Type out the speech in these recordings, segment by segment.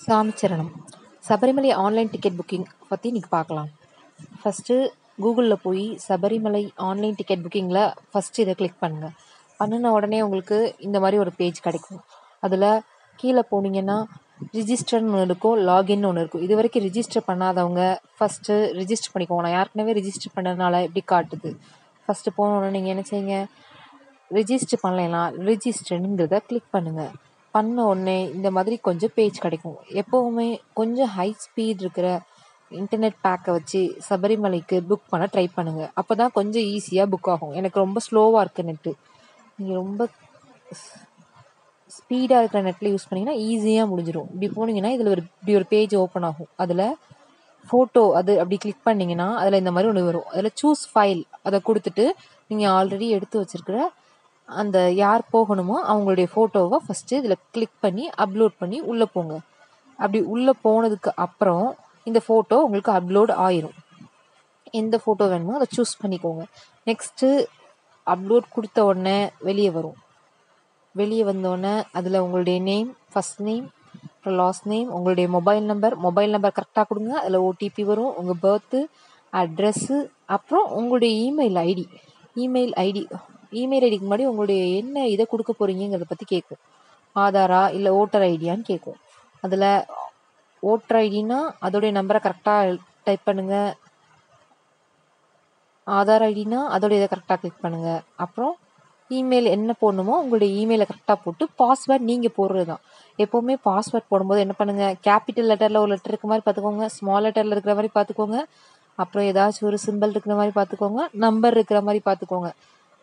சாமிச்சரணம். Sabarimala online ticket booking பற்றி இன்றைக்கி பார்க்கலாம். ஃபஸ்ட்டு கூகுளில் போய் சபரிமலை ஆன்லைன் டிக்கெட் புக்கிங்கில் ஃபஸ்ட்டு இதை கிளிக் பண்ணுங்கள். பண்ணின உடனே உங்களுக்கு இந்த மாதிரி ஒரு பேஜ் கிடைக்கும். அதில் கீழே போனீங்கன்னா ரிஜிஸ்டர்னு ஒன்று இருக்கும், லாகின்னு ஒன்று இருக்கும். இது வரைக்கும் ரிஜிஸ்டர் பண்ணாதவங்க ஃபஸ்ட்டு ரிஜிஸ்டர் பண்ணிக்கோங்க. நான் ஏற்கனவே ரிஜிஸ்டர் பண்ணதுனால இப்படி காட்டுது. ஃபஸ்ட்டு போன உடனே நீங்கள் என்ன செய்யுங்க, ரிஜிஸ்டர் பண்ணலைன்னா ரிஜிஸ்டருங்கிறத கிளிக் பண்ணுங்கள். பண்ண உடனே இந்த மாதிரி கொஞ்சம் பேஜ் கிடைக்கும். எப்போவுமே கொஞ்சம் ஹை ஸ்பீட் இருக்கிற இன்டர்நெட் பேக்கை வச்சு சபரிமலைக்கு புக் பண்ண ட்ரை பண்ணுங்கள். அப்போ தான் கொஞ்சம் ஈஸியாக புக் ஆகும். எனக்கு ரொம்ப ஸ்லோவாக இருக்குது நெட்டு. நீங்கள் ரொம்ப ஸ்பீடாக இருக்கிற நெட்டில் யூஸ் பண்ணிங்கன்னா ஈஸியாக முடிஞ்சிடும். இப்படி போனீங்கன்னா இதில் இப்படி ஒரு பேஜ் ஓப்பன் ஆகும். அதில் ஃபோட்டோ அது அப்படி கிளிக் பண்ணிங்கன்னா அதில் இந்த மாதிரி ஒன்று வரும். அதில் சூஸ் ஃபைல் அதை கொடுத்துட்டு நீங்கள் ஆல்ரெடி எடுத்து வச்சுருக்கிற அந்த யார் போகணுமோ அவங்களுடைய ஃபோட்டோவை ஃபஸ்ட்டு இதில் கிளிக் பண்ணி அப்லோட் பண்ணி உள்ளே போங்க. அப்படி உள்ளே போனதுக்கு அப்புறம் இந்த ஃபோட்டோ உங்களுக்கு அப்லோட் ஆயிரும். எந்த ஃபோட்டோ வேணுமோ அதை சூஸ் பண்ணிக்கோங்க. நெக்ஸ்ட்டு அப்லோட் கொடுத்த உடனே வெளியே வரும். வெளியே வந்தோடனே அதில் உங்களுடைய நேம், ஃபஸ்ட் நேம், அப்புறம் லாஸ்ட் நேம், உங்களுடைய மொபைல் நம்பர் கரெக்டாக கொடுங்க. அதில் ஓடிபி வரும், உங்கள் பர்த்து, அட்ரெஸ்ஸு, அப்புறம் உங்களுடைய இமெயில் ஐடிக்கு முன்னாடி உங்களுடைய என்ன இதை கொடுக்க போகிறீங்கிறத பற்றி கேட்கும். ஆதாரா இல்லை ஓட்டர் ஐடியான்னு கேட்கும். அதில் ஓட்டர் ஐடினா அதோடைய நம்பரை கரெக்டாக டைப் பண்ணுங்கள். ஆதார் ஐடினா அதோடைய இதை கரெக்டாக கிளிக் பண்ணுங்கள். அப்புறம் இமெயில் என்ன போடணுமோ உங்களுடைய இமெயிலை கரெக்டாக போட்டு பாஸ்வேர்ட் நீங்கள் போடுறது தான். எப்போவுமே பாஸ்வேர்ட் போடும்போது என்ன பண்ணுங்கள், கேபிட்டல் லெட்டரில் ஒரு லெட்டர் இருக்க மாதிரி பார்த்துக்கோங்க, ஸ்மால் லெட்டரில் இருக்கிற மாதிரி பார்த்துக்கோங்க, அப்புறம் ஏதாச்சும் ஒரு சிம்பிள் இருக்கிற மாதிரி பார்த்துக்கோங்க, நம்பர் இருக்கிற மாதிரி பார்த்துக்கோங்க.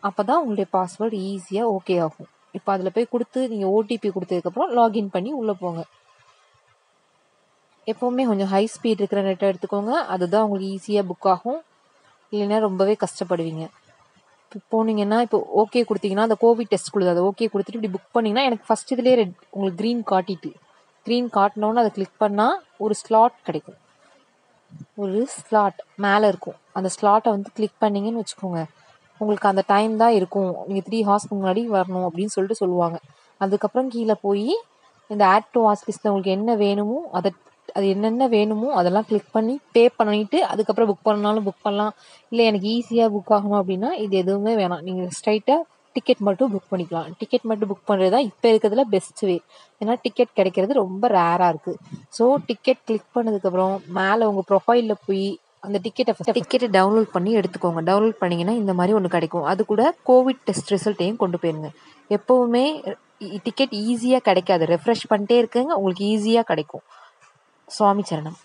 அப்போ தான் உங்களுடைய பாஸ்வேர்டு ஈஸியாக ஓகே ஆகும். இப்போ அதில் போய் கொடுத்து நீங்கள் ஓடிபி கொடுத்ததுக்கப்புறம் லாகின் பண்ணி உள்ளே போங்க. எப்போவுமே கொஞ்சம் ஹை ஸ்பீட் இருக்கிற நெட்டை எடுத்துக்கோங்க. அதுதான் உங்களுக்கு ஈஸியாக புக் ஆகும். இல்லைன்னா ரொம்பவே கஷ்டப்படுவீங்க. இப்போ போனீங்கன்னா இப்போ ஓகே கொடுத்தீங்கன்னா அந்த கோவிட் டெஸ்ட் கொடுத்து அதை ஓகே கொடுத்துட்டு இப்படி புக் பண்ணிங்கன்னா எனக்கு ஃபஸ்ட் இதுலேயே உங்களுக்கு க்ரீன் காட்டினோன்னு அதை கிளிக் பண்ணால் ஒரு ஸ்லாட் கிடைக்கும். ஒரு ஸ்லாட் மேலே இருக்கும். அந்த ஸ்லாட்டை வந்து கிளிக் பண்ணிங்கன்னு வச்சுக்கோங்க, உங்களுக்கு அந்த டைம் தான் இருக்கும், நீங்கள் 3 hours முன்னாடி வரணும் அப்படின்னு சொல்லிட்டு சொல்லுவாங்க. அதுக்கப்புறம் கீழே போய் இந்த ஆட் டு வாட்ச் லிஸ்ட்டில் உங்களுக்கு என்ன வேணுமோ அது என்னென்ன வேணுமோ அதெல்லாம் கிளிக் பண்ணி பே பண்ணிவிட்டு அதுக்கப்புறம் புக் பண்ணாலும் புக் பண்ணலாம். இல்லை எனக்கு ஈஸியாக புக் ஆகணும் அப்படின்னா இது எதுவுமே வேணாம், நீங்கள் ஸ்ட்ரைட்டாக டிக்கெட் மட்டும் புக் பண்ணிக்கலாம். டிக்கெட் மட்டும் புக் பண்ணுறது தான் இப்போ இருக்கிறதுல பெஸ்ட் வே. ஏன்னா டிக்கெட் கிடைக்கிறது ரொம்ப ரேராக இருக்குது. ஸோ டிக்கெட் கிளிக் பண்ணதுக்கப்புறம் மேலே உங்கள் ப்ரொஃபைலில் போய் அந்த டிக்கெட்டை டவுன்லோட் பண்ணி எடுத்துக்கோங்க. டவுன்லோட் பண்ணிங்கன்னா இந்த மாதிரி ஒன்று கிடைக்கும். அது கூட கோவிட் டெஸ்ட் ரிசல்ட்டையும் கொண்டு போயிருங்க. எப்போவுமே டிக்கெட் ஈஸியாக கிடைக்காது, ரெஃப்ரெஷ் பண்ணிட்டே இருக்குங்க, உங்களுக்கு ஈஸியாக கிடைக்கும். சுவாமி சரணம்.